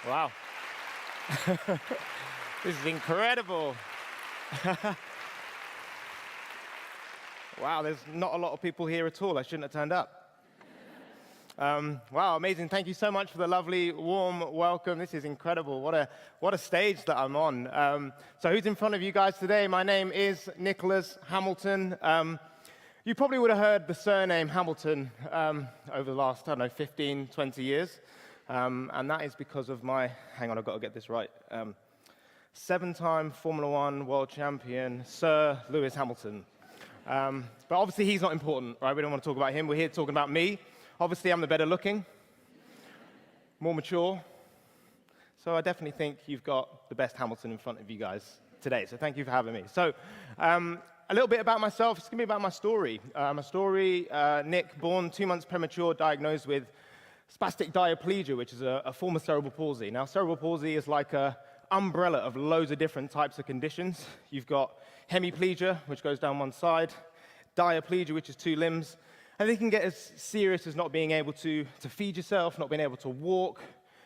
Wow. This is incredible. Wow, there's not a lot of people here at all. I shouldn't have turned up. Wow, amazing. Thank you so much for the lovely, warm welcome. This is incredible. What a stage that I'm on. So who's in front of you guys today? My name is Nicolas Hamilton. You probably would have heard the surname Hamilton over the last, I don't know, 15, 20 years. And that is because of my, hang on, I've got to get this right, 7-time Formula One world champion, Sir Lewis Hamilton. But obviously he's not important, right? We don't want to talk about him. We're here talking about me. Obviously I'm the better looking, more mature. So I definitely think you've got the best Hamilton in front of you guys today. So thank you for having me. So a little bit about myself. It's going to be about my story. Nick, born 2 months premature, diagnosed with spastic diaplegia, which is a form of cerebral palsy. Now, cerebral palsy is like an umbrella of loads of different types of conditions. You've got hemiplegia, which goes down one side, diaplegia, which is 2 limbs, and they can get as serious as not being able to feed yourself, not being able to walk,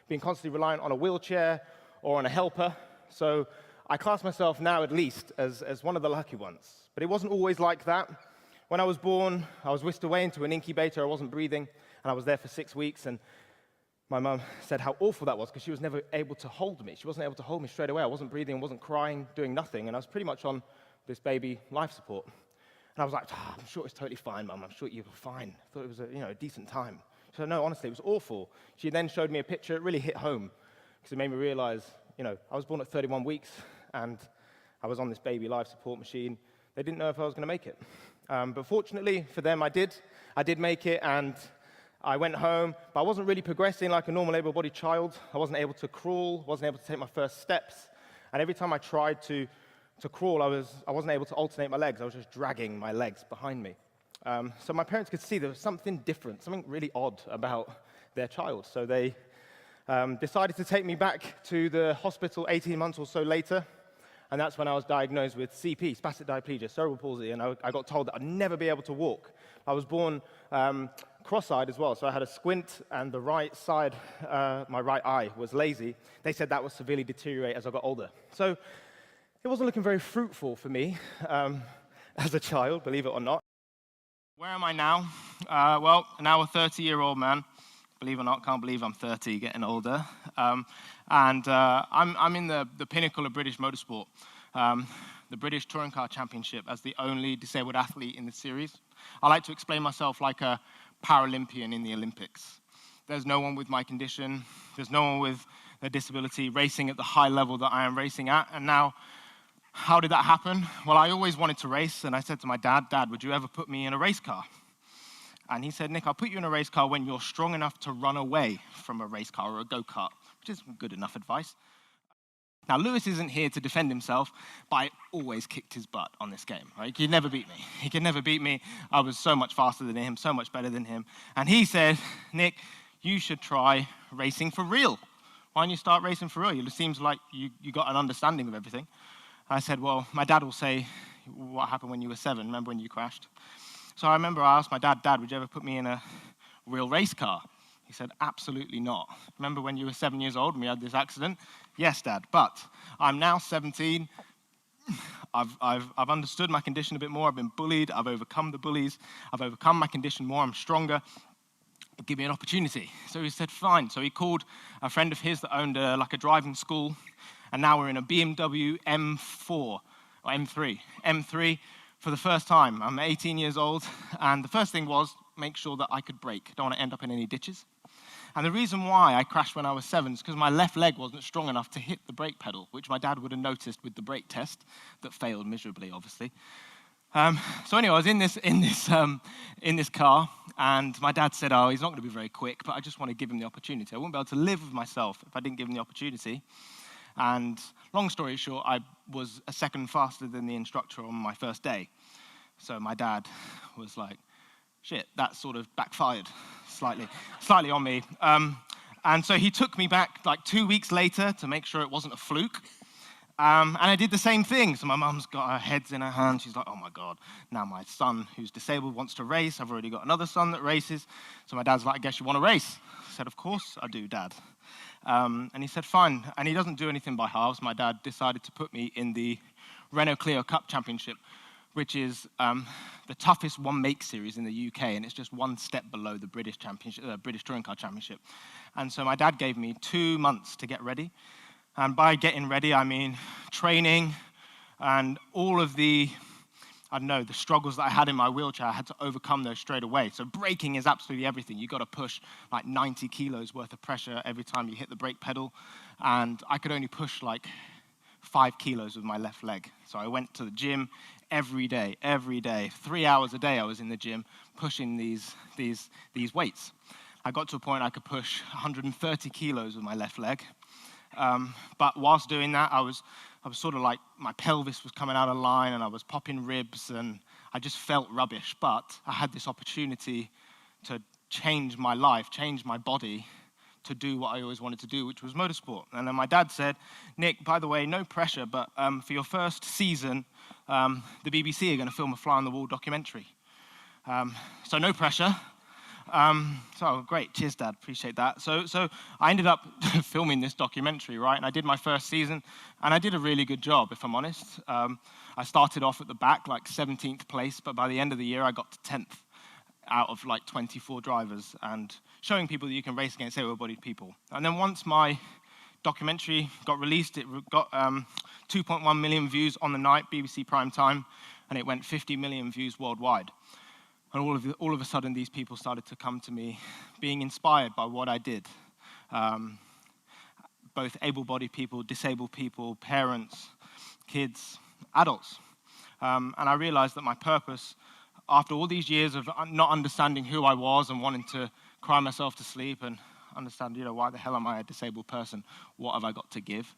being constantly reliant on a wheelchair or on a helper. So I class myself now, at least, as one of the lucky ones. But it wasn't always like that. When I was born, I was whisked away into an incubator. I wasn't breathing, and I was there for 6 weeks. And my mum said how awful that was because she was never able to hold me. She wasn't able to hold me straight away. I wasn't breathing, wasn't crying, doing nothing. And I was pretty much on this baby life support. And I was like, I'm sure it's totally fine, Mum. I'm sure you were fine. I thought it was a decent time. She said, no, honestly, it was awful. She then showed me a picture. It really hit home because it made me realize, I was born at 31 weeks, and I was on this baby life support machine. They didn't know if I was going to make it. But fortunately for them, I did. I did make it, and I went home, but I wasn't really progressing like a normal able-bodied child. I wasn't able to crawl, wasn't able to take my first steps. And every time I tried to crawl, I wasn't able to alternate my legs. I was just dragging my legs behind me. So my parents could see there was something different, something really odd about their child. So they decided to take me back to the hospital 18 months or so later. And that's when I was diagnosed with CP, spastic diaplegia, cerebral palsy, and I got told that I'd never be able to walk. I was born cross-eyed as well, so I had a squint, and the right side, my right eye, was lazy. They said that would severely deteriorate as I got older. So it wasn't looking very fruitful for me as a child, believe it or not. Where am I now? Well, now a 30-year-old man. Believe it or not, can't believe I'm 30, getting older. I'm in the pinnacle of British Motorsport, the British Touring Car Championship, as the only disabled athlete in the series. I like to explain myself like a Paralympian in the Olympics. There's no one with my condition, there's no one with a disability racing at the high level that I am racing at. And now, how did that happen? Well, I always wanted to race, and I said to my dad, would you ever put me in a race car? And he said, Nick, I'll put you in a race car when you're strong enough to run away from a race car or a go-kart, which is good enough advice. Now, Lewis isn't here to defend himself, but I always kicked his butt on this game. Right? He could never beat me. He could never beat me. I was so much faster than him, so much better than him. And he said, Nick, you should try racing for real. Why don't you start racing for real? It seems like you got an understanding of everything. I said, well, my dad will say, what happened when you were 7? Remember when you crashed? So I remember I asked my dad, would you ever put me in a real race car? He said, absolutely not. Remember when you were 7 years old and we had this accident? Yes, Dad, but I'm now 17. I've understood my condition a bit more. I've been bullied. I've overcome the bullies. I've overcome my condition more. I'm stronger. Give me an opportunity. So he said, fine. So he called a friend of his that owned a driving school, and now we're in a BMW M4, or M3 for the first time. I'm 18 years old, and the first thing was make sure that I could brake. Don't want to end up in any ditches. And the reason why I crashed when I was 7 is because my left leg wasn't strong enough to hit the brake pedal, which my dad would have noticed with the brake test that failed miserably, obviously. So anyway, I was in this car, and my dad said, he's not going to be very quick, but I just want to give him the opportunity. I wouldn't be able to live with myself if I didn't give him the opportunity. And long story short, I was a second faster than the instructor on my first day. So my dad was like, shit, that sort of backfired slightly on me. And so he took me back 2 weeks later to make sure it wasn't a fluke. And I did the same thing. So my mum's got her heads in her hands. She's like, oh my God, now my son who's disabled wants to race. I've already got another son that races. So my dad's like, I guess you want to race? I said, of course I do, Dad. And he said, fine. And he doesn't do anything by halves. My dad decided to put me in the Renault Clio Cup Championship, which is the toughest one-make series in the UK, and it's just one step below the British Championship, British Touring Car Championship. And so my dad gave me 2 months to get ready. And by getting ready, I mean training and all of the, I don't know, the struggles that I had in my wheelchair, I had to overcome those straight away. So braking is absolutely everything. You've got to push like 90 kilos worth of pressure every time you hit the brake pedal. And I could only push like 5 kilos with my left leg. So I went to the gym every day, 3 hours a day I was in the gym pushing these weights. I got to a point I could push 130 kilos with my left leg. But whilst doing that, I was sort of like, my pelvis was coming out of line and I was popping ribs and I just felt rubbish. But I had this opportunity to change my life, change my body, to do what I always wanted to do, which was motorsport. And then my dad said, Nick, by the way, no pressure, but for your first season, the BBC are going to film a fly-on-the-wall documentary. So no pressure. So great, cheers, Dad, appreciate that. So I ended up filming this documentary, right? And I did my first season, and I did a really good job, if I'm honest. I started off at the back, like 17th place, but by the end of the year, I got to 10th out of like 24 drivers, and showing people that you can race against able-bodied people. And then once my documentary got released, it got 2.1 million views on the night, BBC prime time, and it went 50 million views worldwide. And all of a sudden, these people started to come to me, being inspired by what I did. Both able-bodied people, disabled people, parents, kids, adults. And I realized that my purpose, after all these years of not understanding who I was and wanting to cry myself to sleep and understand, why the hell am I a disabled person? What have I got to give?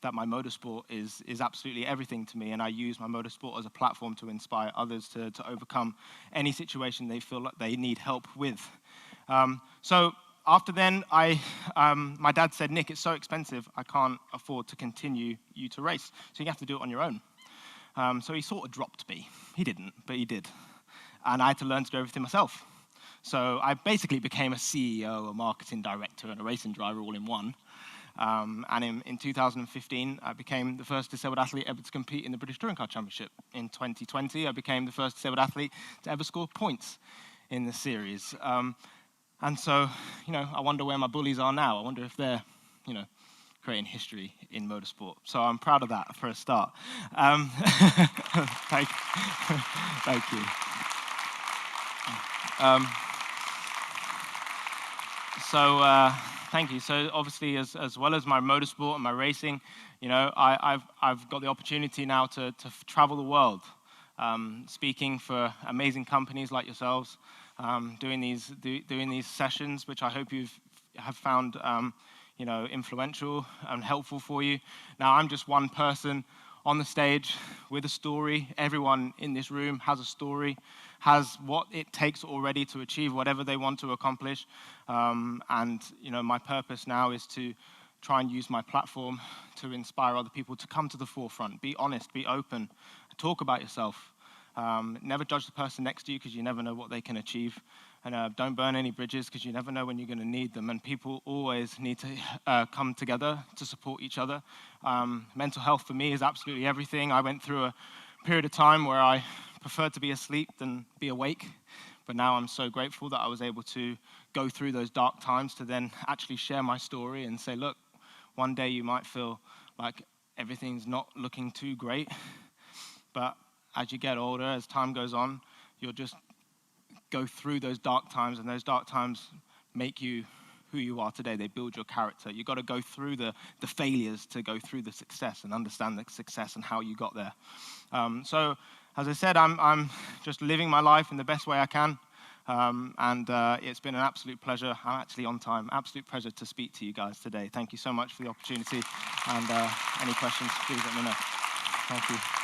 That my motorsport is absolutely everything to me, and I use my motorsport as a platform to inspire others to overcome any situation they feel like they need help with. So after then, my dad said, Nick, it's so expensive, I can't afford to continue you to race, so you have to do it on your own. So he sort of dropped me. He didn't, but he did. And I had to learn to do everything myself. So I basically became a CEO, a marketing director, and a racing driver all in one. And in 2015, I became the first disabled athlete ever to compete in the British Touring Car Championship. In 2020, I became the first disabled athlete to ever score points in the series. And so, I wonder where my bullies are now. I wonder if they're, creating history in motorsport. So I'm proud of that for a start. Thank you. Thank you. So obviously, as well as my motorsport and my racing, I've got the opportunity now to travel the world, speaking for amazing companies like yourselves, doing these sessions, which I hope you have found influential and helpful for you. Now, I'm just one person on the stage with a story. Everyone in this room has a story, has what it takes already to achieve whatever they want to accomplish. And my purpose now is to try and use my platform to inspire other people to come to the forefront, be honest, be open, talk about yourself. Never judge the person next to you, because you never know what they can achieve. And don't burn any bridges, because you never know when you're going to need them. And people always need to come together to support each other. Mental health for me is absolutely everything. I went through a period of time where I preferred to be asleep than be awake. But now I'm so grateful that I was able to go through those dark times to then actually share my story and say, look, one day you might feel like everything's not looking too great. But as you get older, as time goes on, you'll just go through those dark times, and those dark times make you who you are today. They build your character. You've got to go through the failures to go through the success and understand the success and how you got there. So, as I said, I'm just living my life in the best way I can, and it's been an absolute pleasure. I'm actually on time. Absolute pleasure to speak to you guys today. Thank you so much for the opportunity, and any questions, please let me know. Thank you.